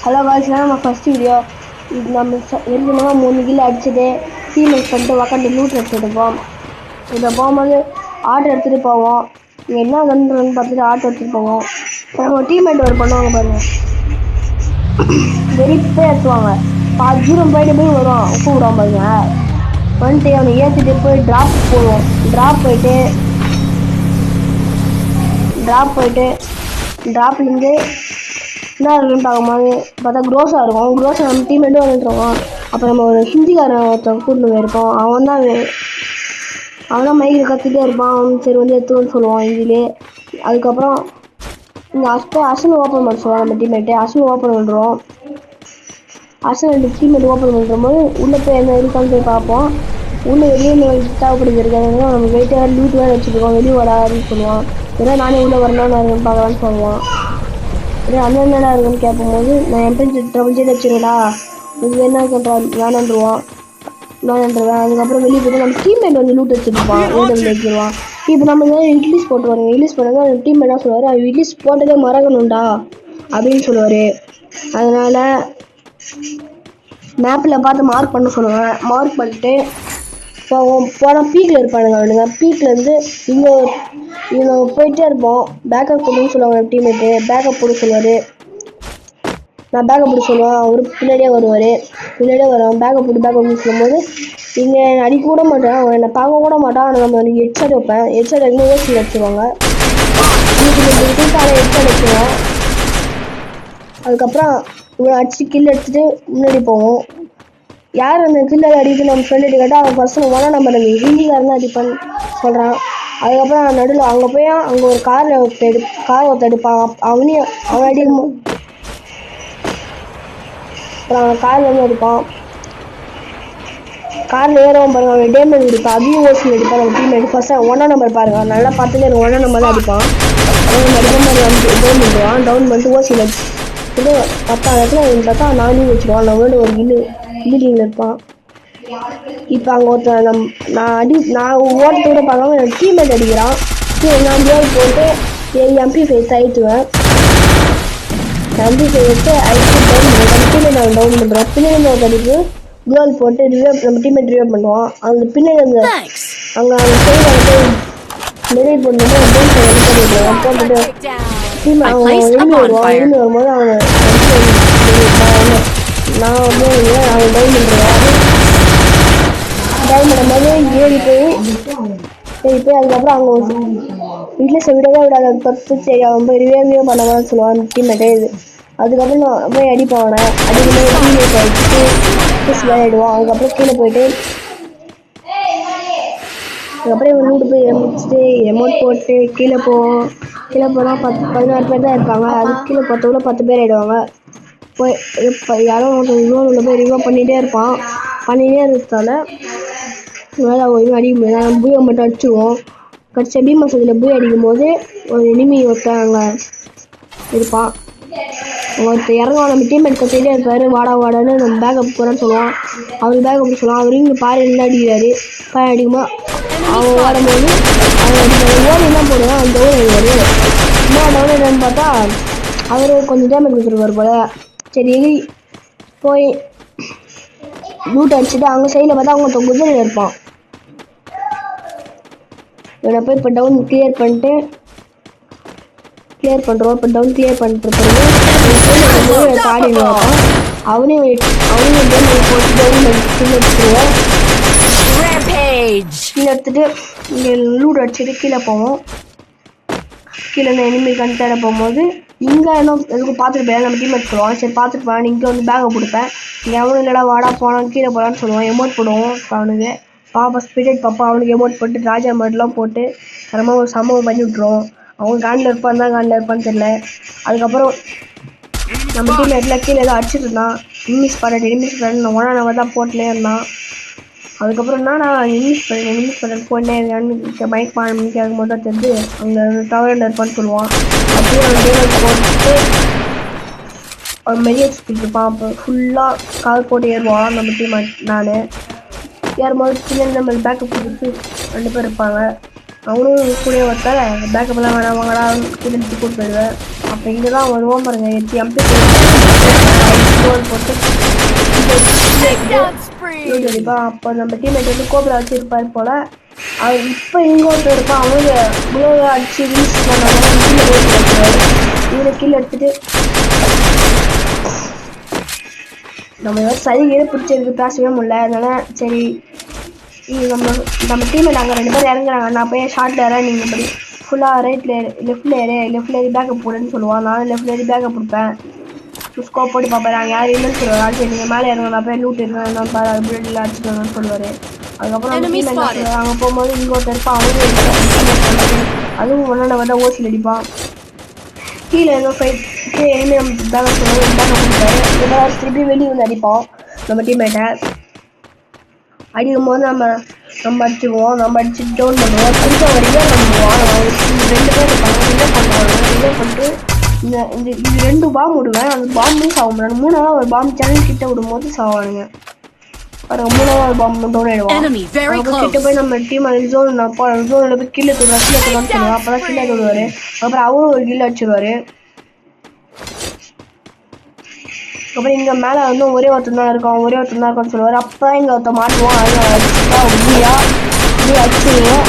Hello guys, நம்ம first video. இது நம்ம ஏற்கனவே 3 கிலோ அடிச்சுட்டு டீமேட் பண்ணிட்டு உக்காந்து லூட் எடுத்துகிட்டு இதை போகும்போது ஆட்டோ எடுத்துகிட்டு போவோம். இங்கே என்ன கண்டுன்னு பார்த்துட்டு ஆட்டோ எடுத்துகிட்டு போவோம். நம்ம டீமேட் ஒரு பண்ணுவாங்க பாருங்க, வெறிப்பே ஏற்றுவாங்க. ஜீரோ போயிட்டு போய் வருவான், உப்பு விடாம பாருங்க. வந்துட்டு அவனை ஏற்றிட்டு போய் ட்ராப் போடுவோம். ட்ராப் போயிட்டு ட்ராப்லேருந்து என்ன இருக்குன்னு பார்க்கும்போது பார்த்தா க்ரோஸாக இருக்கும். க்ரோஸாக நம்ம டீமேட்டும் வந்துட்டுருவோம். அப்போ நம்ம ஒரு ஹிந்திக்காரன் ஒருத்தன் கூட்டின்னு போயிருப்போம். அவன் தான் மைக்கில் கற்றுட்டே இருப்பான். சரி வந்து எடுத்துன்னு சொல்லுவான் ஹிந்திலே. அதுக்கப்புறம் இங்கே அசல் ஓப்பன் பண்ண சொல்லுவான் நம்ம டீமேட்டு. அசல் ஓப்பன் பண்ணுறோம். அசல் டீமேட் ஓப்பன் பண்ணுறோம்போது உள்ளே போய் என்ன இருக்கான்னு போய் பார்ப்போம். உள்ளே வெளியே தேவைப்படுது இருக்காது. நம்ம வெயிட்டாக லூட் வேறு வச்சுருக்கோம், வெளியே வராதுன்னு சொல்லுவான். ஏன்னா நானே உள்ளே வரணும்னு பார்க்கலான்னு சொல்லுவான். அண்ணன் என்னடா இருக்குன்னு கேட்கும்போது நான் என்ட்ரன்ஸ் டபுள் ஜெட் வச்சுருடா, இது என்ன வேணான்ருவான். அதுக்கப்புறம் வெளியே போய்ட்டு நம்ம டீம்மேட் வந்து லூட் வச்சுருப்பான், ஏடபிள் வச்சுருவான். இப்போ நம்ம இட்லிஸ் போட்டு வருங்க. இட்லிஸ் போட்டாங்க அந்த டீம்மேட் என்ன சொல்லுவார், அது இட்லிஸ் போட்டதே மறக்கணும்டா அப்படின்னு சொல்லுவார். அதனால் மேப்பில் பார்த்து மார்க் பண்ண சொல்லுவேன். மார்க் பண்ணிட்டு போனால் பீக்கில் இருப்பானுங்க அவனுங்க. பீக்லேருந்து இங்கே போயிட்டே இருப்போம். பேக்கப் போடுன்னு சொல்லுவாங்க டீம்மேட்டு. பேக்கப் போட சொல்லுவார். நான் பேக்கப் போட சொல்லுவேன், அவரு பின்னாடியே வருவார். பேக்கப் போட்டு சொல்லும்போது இங்கே அடிக்க கூட மாட்டேன், அவன் என்னை பார்க்க கூட மாட்டான். ஆனால் நம்ம எனக்கு ஹெட்ஷாட் வைப்பேன். ஹெட்ஷாட் வைக்கணும் ஓசி வச்சுருவாங்க. ஹெட்ஷாட் வச்சுருவேன். அதுக்கப்புறம் இவனை அடிச்சு கில் எடுத்துகிட்டு முன்னாடி போவோம். யார் அந்த கில்லர் அடிக்குது நம்ம ஃப்ரெண்டு கேட்டால் அவன் ஃபஸ்ட்டு ஒன்றா நம்பர் ஹிந்திக்காரன் தான் அடிப்பான்னு சொல்கிறான். அதுக்கப்புறம் நடுவில் அங்கே போய் அங்கே ஒரு கார் ஒருத்தர் எடுப்பான். அவன் அடிக்கும். அப்புறம் அவன் காரில் வந்து எடுப்பான். காரில் ஏறவும் பாருங்க, அவன் டேமேஜ் எடுப்பான். அதையும் ஓசி எடுப்பான் நம்ம டீம். ஃபஸ்ட்டு ஒன்றா நம்பர் பாருங்க, நல்லா பார்த்துட்டு எனக்கு ஒன்றா நம்பர் தான் அடிப்பான். அவன் அடிக்க மாதிரி வந்து டவுன் பண்ணுவான். டவுன் பண்ணிட்டு ஓசியில் இது 10 இடத்துல பார்த்தா நானும் வச்சுருவான். நம்மளோட ஒரு கில்லிங்கில் இருப்பான். இப்போ அங்கே ஒருத்தர் நான் ஓட்டத்தை கூட பார்க்காம என் டீம்மேட் அடிக்கிறான். நான் கேர்ள் போட்டு MP5 தயிட்டுவேன். MP5 எடுத்து டவுன் பண்ணுறேன். டவுன் பண்ணுறோம். பின்னாடி ஒரு அடிப்பு கேர்ள் போட்டு நம்ம டீம்மேட் ரிவைவ் பண்ணுவான். அந்த பின்னாடி அங்கே சைடு வெளியே போட்டு போட்டுட்டு டீம் அவன் எழுந்து வரும்போது அவன் நான் வந்து அவன் டவுன் பண்ணுறேன். டவுன் பண்ணும்போது ஏறி போய் அதுக்கப்புறம் அவங்க வீட்டில் விடவே விடாத பத்து. சரி அவன் போய் ரிவே பண்ணவான்னு சொல்லுவான் டீம்மேட்டு. அதுக்கப்புறம் நான் போய் அடிப்பான். அவனை அடிக்கும்போது டீம்மேட் அடிச்சு விளையாடுவான். அதுக்கப்புறம் கீழே போயிட்டு அதுக்கப்புறம் இவன் வீட்டு போய் முடிச்சுட்டு எமௌண்ட் போட்டு கீழே போனால் 16 பேர் தான் இருப்பாங்க. அதுக்கு கீழே 10 பேர் ஆகிடுவாங்க. போய் யாரோ இன்னொரு போய் ரிவா பண்ணிகிட்டே இருப்பான். பண்ணிகிட்டே இருக்கிறதால இவன் அடிக்க முடியாது. பூயை மட்டும் அடிச்சுடுவோம். கடைசி பீமாசத்தில் பூய் அடிக்கும்போது ஒரு எனிமி ஒருத்தன் அங்கே இருப்பான். ஒருத்தர் இறங்குவான். நம்ம டீம்மேட் கத்திட்டே இருப்பார், வாடான்னு நம்ம பேக்கப் போகிறான்னு சொல்லுவான். அவருக்கு பேக்கப் சொல்லுவான். அவரு இங்கே பாறையில் அடிக்கிறாரு. பாறை அடிக்கும்போது அவன் ஓடும்போது அவன் ஓடிலாம் போடுவான். அந்த ஓடி அடிவார். இன்னும் டவுன் என்னன்னு பார்த்தா அவர் கொஞ்சம் டேமேஜ் கொடுத்துருவார் போல. சரி போய் லூட் அடிச்சுட்டு அங்கே சைடில் பார்த்தா அவங்க குதிரையில் இருப்பான். இவனை போய் இப்போ டவுன் கிளியர் பண்ணுறோம். இப்போ டவுன் கிளியர் பண்ணிட்டு பிறகு தாடி இருப்பான். அவனையும் போட்டு டவுன் எடுத்துருவோம். கீழே எடுத்துட்டு இங்கே லூட் அடிச்சுட்டு கீழே போவோம். கீழே இந்த எனிமி கண் தேட போகும்போது இங்கே எதுக்கும் பார்த்துட்டு போய் நம்ம டீம்மேட் சொல்லுவான். சரி பார்த்துட்டு போவான், இங்கே வந்து பேக்கை கொடுப்பேன். இங்கே அவனும் இல்லைடா வாடா போனான் கீழே போகலான்னு சொல்லுவான். எமௌண்ட் போடுவோம். அவனுக்கு பாப்பா ஸ்பிரிட் பாப்பா அவனுக்கு எமௌண்ட் போட்டு ராஜா மாடெலாம் போட்டு தரமாக ஒரு சம்பவம் பண்ணி விட்ருவோம். அவங்க காண்டில் இருப்பான்னு தெரியல. அதுக்கப்புறம் நம்ம டீம்மேட்டில் கீழே ஏதோ அடிச்சுட்டு இருந்தான். இங்கிலீஷ் பாட்டு ஒன்றா தான் போட்டுனே இருந்தான். அதுக்கப்புறம் என்னன்னா இங்கிலீஷ் பண்ண போனே இருக்கான்னு மைக் பாடம் கேட்கும் போது தான் தெரிஞ்சு அங்கே டவர் இருப்பான்னு சொல்லுவான். அப்படியே அவன் போட்டு அவன் மெரிய சுற்றிட்டு இருப்பான். அப்போ ஃபுல்லாக கவர் போட்டு ஏறுவான். நம்ம டீம் நான் ஏறும்போது பின்னாடி நம்ம பேக்கப் கொடுத்து 2 பேர் இருப்பாங்க. அவனும் கூட ஒருத்தர் பேக்கப்லாம் வேணாம் வாங்கடா கீழே கூட்டு போயிடுவேன். அப்போ இங்கே தான் வருவோம் பாருங்க 8 MP போட்டு அப்போ நம்ம டீம்மேட் வந்து கோபுரா வச்சுருப்பாரு போல் அவர் இப்போ இங்கே ஒருத்தர் இருப்பான் அவங்க குளோவை அடிச்சு ரீல்ஸ் இதில் கீழே எடுத்துட்டு நம்ம ஏதாவது சரி பிடிச்சிருக்கு பேசவே முடியல அதனால சரி நம்ம டீம்மேட் அங்கே 2 பேர் இறங்குறாங்க நான் போய் ஷார்ட் ஏறேன் நீங்கள் படி ஃபுல்லாக லெஃப்டில் ஏறி பேக்கப் போடுன்னு சொல்லுவான் நானும் லெஃப்டில் ஏறி பேக்கப் கொடுப்பேன் ஸ்கோப் போட்டு பார்ப்பேன் நாங்கள் யார் இல்லைன்னு சொல்லுவார் சரி நீங்கள் மேலே இறங்க நான் போய் லூட் இருக்கேன் நான் பாரு பில்டில் அடிச்சுட்டு வரணும்னு சொல்லுவார் அதுக்கப்புறம் நம்ம டீம்மேட் சொல்லுவாங்க அங்கே போகும்போது இங்கோட்ட இருப்பான் அவங்க அதுவும் ஒன்றாட வந்து ஓசியில் அடிப்பான் கீழே ஏதோ ஃபைட் கீழே எனிமே நம்ம பேக்கப் சொல்லுவாங்க பேக்கப் கொடுத்தாரு இதெல்லாம் திருப்பி வெளியே வந்து அடிப்போம் நம்ம டீம்மேட்டை அடிக்கும் போது நம்ம அடிச்சுக்குவோம் நம்ம அடிச்சுட்டு டவுன் பண்ணுவோம் திருப்ப வரைக்கும் பண்ணுவோம் 2 பேர் இருப்பாங்க என்ன பண்ணுவாங்க என்ன பண்ணிட்டு இது 2 பாம்பு விடுவேன் அந்த பாம்பு சாக முடியாது 3வது ஒரு பாம்பு சேனல் கிட்ட விடும்போது சாவானுங்க பாருங்க 3வது பாம்பு டவுன் ஆயிடுவான் கிட்ட போய் நம்ம டீம் ஜோனில் போய் கீழே தொடுவான்னு சொல்லுவான் அப்போ தான் கீழே தொடுவார் அப்புறம் அவரும் ஒரு கில் அடிச்சிருவார் அப்புறம் இங்கே மேலே வந்து ஒரே ஒருத்தன் தான் இருக்கான்னு சொல்லுவார் அப்போ தான் இங்கே ஒருத்தன் மாட்டுவோம் அது அடிச்சுட்டா உண்மையாக அடிச்சுடுவோம்